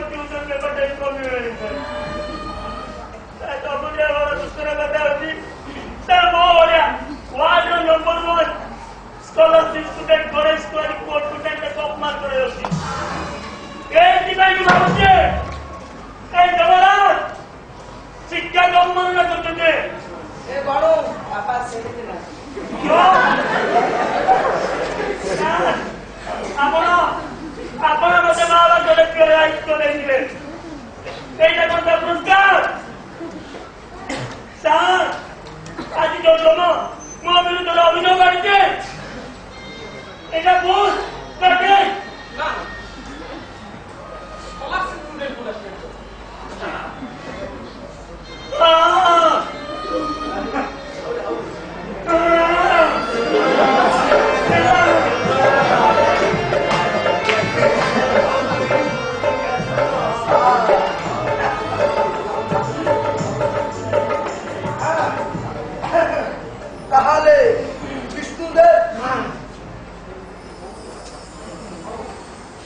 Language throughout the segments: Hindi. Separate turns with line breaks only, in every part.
ट्यूशन पेपर टेस्ट कमी दूसरा कथा होती ward number 1 scholarship student college school court student top mark करे होती एटी बाई भावचे ए जवाहर शिक्षा गम्मन न करते
ए बड़ो आपा सेड़ी ना आपण मते मावा गलत करे आई कॉलेजले एटा कोणता पुरस्कार सर आज जो लोमा मो विरुद्ध अभिनव करते एटा बोल करते
ना स्कॉलरशिप स्टूडेंट बोला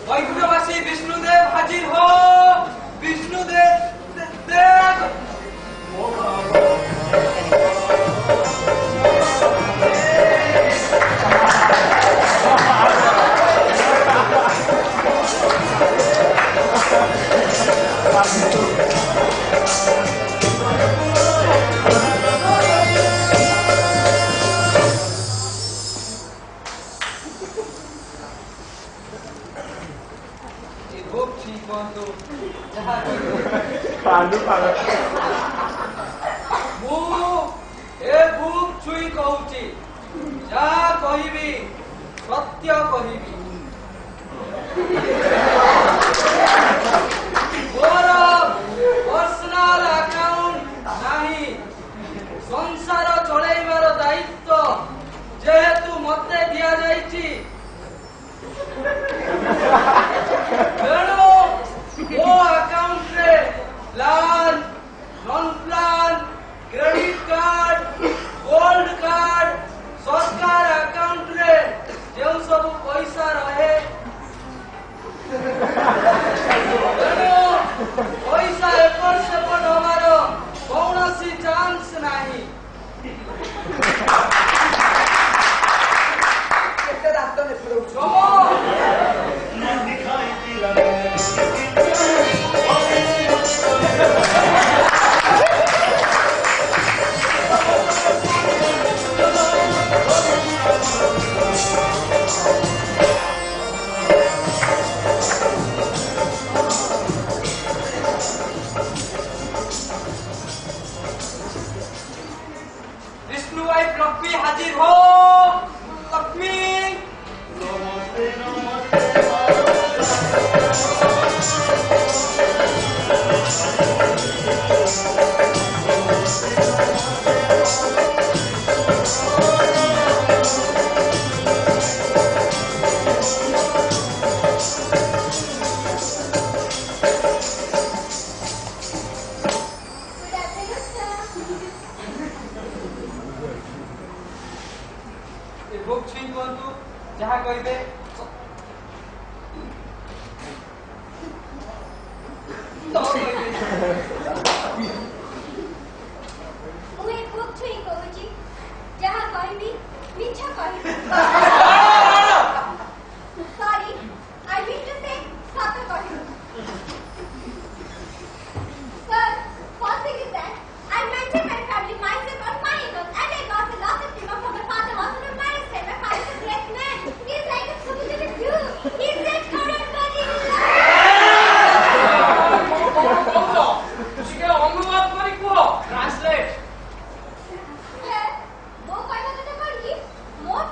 वैकुंठवासी विष्णुदेव हाजिर हो विष्णुदेव देव सत्य कहबी मोर पर्सनल अकाउंट नाही संसार चलैबार दायित्व जेहेतु मते दिया जाइछि तेणु मो अकाउंट रे plan non plan credit card gold card सरकार अकाउंट रे जो सब पैसा रहे पैसा एपट सेपट हमार कौन सी चांस नहीं विष्णु वाइफ लक्ष्मी हाजिर हो लक्ष्मी जहाँ कहबे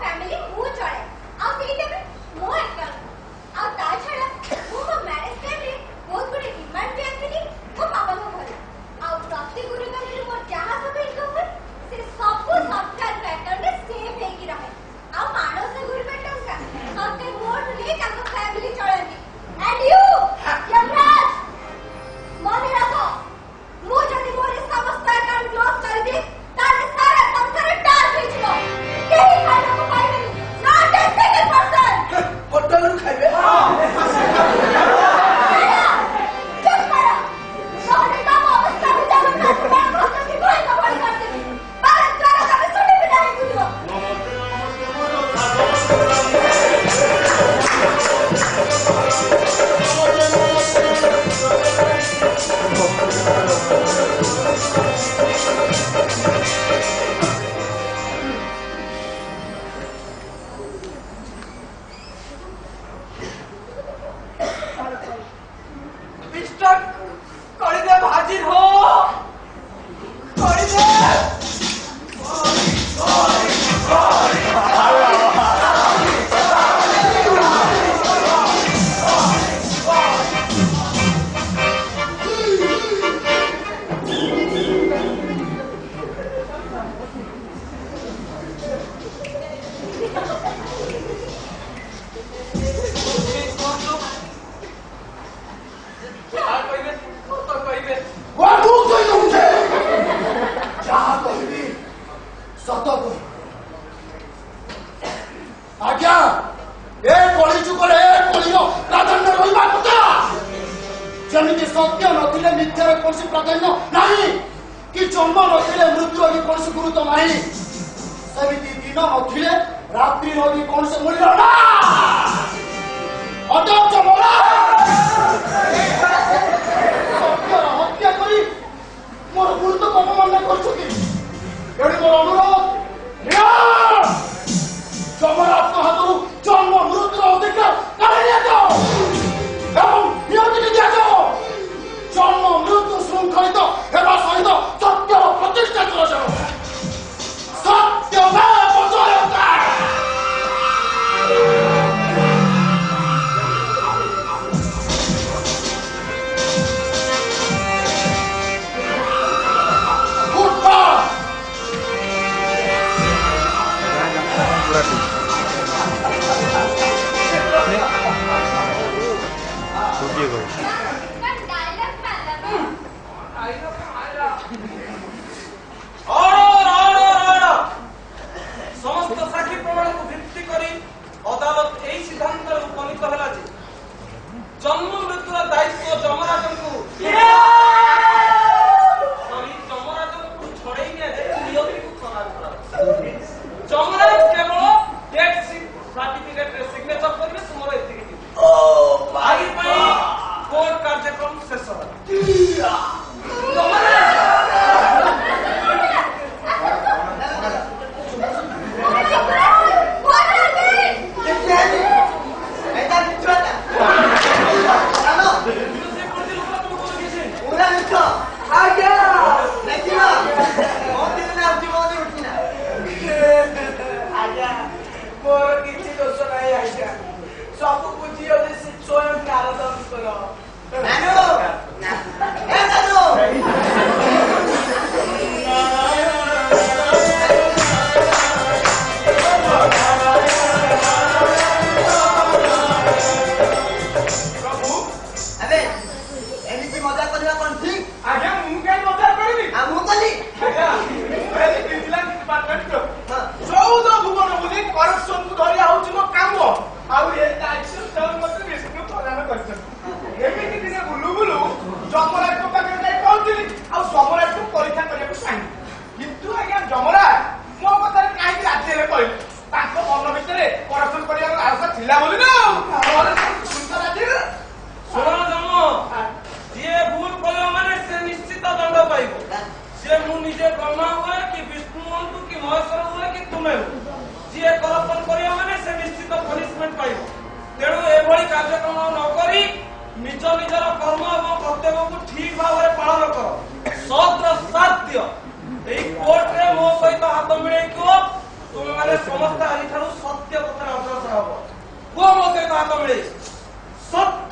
family जमी सत्य नथिले मिथ्यार कौन प्राधान्य नहीं कि जन्म नथिले मृत्यु भी कौन गुरुत्व नहीं सेमिति दिन नथिले रात्रि भी कौन मूल्य ना अटक जमरा सत्यर हत्या करी मोर गुरुत्व अपमान कर मोर अनुरोध जमराज हाथ जन्म मृत्यु अधिकार जन्म मृत्यु श्रृंखलित हेबा सहित सत्य प्रतिष्ठा कराଯାଉ सत्यमेव जयते
समस्त साक्षी प्रमाण को भित्ति करी अदालत यही सिद्धांत उपनीत है जन्म मृत्युर दायित्व जमराजन को छड़े नियति को जमराज केवल डेथ सर्टिफिकेट सिग्नेचर करेंगे तुम एति कोर्ट कार्यक्रम शेष
सब बुझी स्वयं प्रारंभ करो सत्य